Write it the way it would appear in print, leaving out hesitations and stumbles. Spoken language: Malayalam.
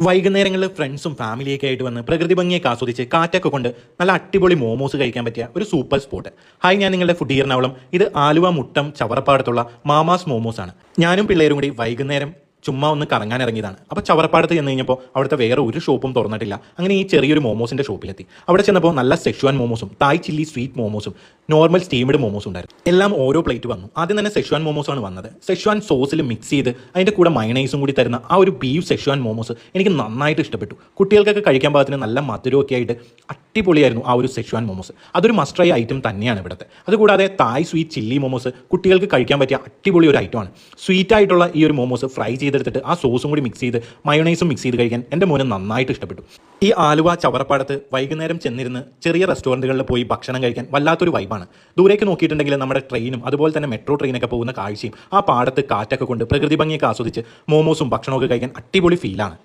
വൈകുന്നേരങ്ങളിൽ ഫ്രണ്ട്സും ഫാമിലിയൊക്കെ ആയിട്ട് വന്ന് പ്രകൃതി ഭംഗിയൊക്കെ ആസ്വദിച്ച് കാറ്റൊക്കെ കൊണ്ട് നല്ല അടിപൊളി മോമോസ് കഴിക്കാൻ പറ്റിയ ഒരു സൂപ്പർ സ്പോട്ട്. ഹായ്, ഞാൻ നിങ്ങളുടെ ഫുഡ് എറണാകുളം. ഇത് ആലുവ മുട്ടം ചവറപ്പാടത്തുള്ള മാമാസ് മോമോസ് ആണ്. ഞാനും പിള്ളേരും കൂടി വൈകുന്നേരം ചുമ്മാ ഒന്ന് കറങ്ങാൻ ഇറങ്ങിയതാണ്. അപ്പോൾ ചവറപ്പാടത്ത് ചെന്ന് കഴിഞ്ഞപ്പോൾ അവിടുത്തെ വേറെ ഒരു ഷോപ്പും തുറന്നിട്ടില്ല. അങ്ങനെ ഈ ചെറിയൊരു മോമോസിൻ്റെ ഷോപ്പിലെത്തി. അവിടെ ചെന്നപ്പോൾ നല്ല സെഷ്വാൻ മോമോസും തായ് ചില്ലി സ്വീറ്റ് മോമോസും നോർമൽ സ്റ്റീംഡ് മോമോസും ഉണ്ടായിരുന്നു. എല്ലാം ഓരോ പ്ലേറ്റ് വന്നു. ആദ്യം തന്നെ സെഷ്വാൻ മോമോസാണ് വന്നത്. സെഷ്വാൻ സോസിൽ മിക്സ് ചെയ്ത് അതിൻ്റെ കൂടെ മയണൈസും കൂടി തരുന്ന ആ ഒരു ബീഫ് സെഷ്വാൻ മോമോസ് എനിക്ക് നന്നായിട്ട് ഇഷ്ടപ്പെട്ടു. കുട്ടികൾക്കൊക്കെ കഴിക്കാൻ പാകത്തിന് നല്ല മധുരമൊക്കെ ആയിട്ട് അടിപൊളിയായിരുന്നു ആ ഒരു സെഷ്വാൻ മോമോസ്. അതൊരു മസ്റ്റ് ട്രൈ ഐറ്റം തന്നെയാണ് ഇവിടുത്തെ. അതുകൂടാതെ തായ് സ്വീറ്റ് ചില്ലി മോമോസ് കുട്ടികൾക്ക് കഴിക്കാൻ പറ്റിയ അടിപൊളി ഒരു ഐറ്റമാണ്. സ്വീറ്റ് ആയിട്ടുള്ള ഈ ഒരു മോമോസ് ഫ്രൈ ചെയ്തെടുത്തിട്ട് ആ സോസും കൂടി മിക്സ് ചെയ്ത് മയോണൈസും മിക്സ് ചെയ്ത് കഴിക്കാൻ എൻ്റെ മോന് നന്നായിട്ട് ഇഷ്ടപ്പെട്ടു. ഈ ആലുവ ചവറപ്പാടത്ത് വൈകുന്നേരം ചെന്നിരുന്ന് ചെറിയ റെസ്റ്റോറൻറ്റുകളിൽ പോയി ഭക്ഷണം കഴിക്കാൻ വല്ലാത്തൊരു വൈബാണ്. ദൂരേക്ക് നോക്കിയിട്ടുണ്ടെങ്കിൽ നമ്മുടെ ട്രെയിനും അതുപോലെ തന്നെ മെട്രോ ട്രെയിനൊക്കെ പോകുന്ന കാഴ്ചയും ആ പാടത്ത് കാറ്റൊക്കെ കൊണ്ട് പ്രകൃതി ഭംഗിയൊക്കെ ആസ്വദിച്ച് മോമോസും ഭക്ഷണമൊക്കെ കഴിക്കാൻ അടിപൊളി ഫീലാണ്.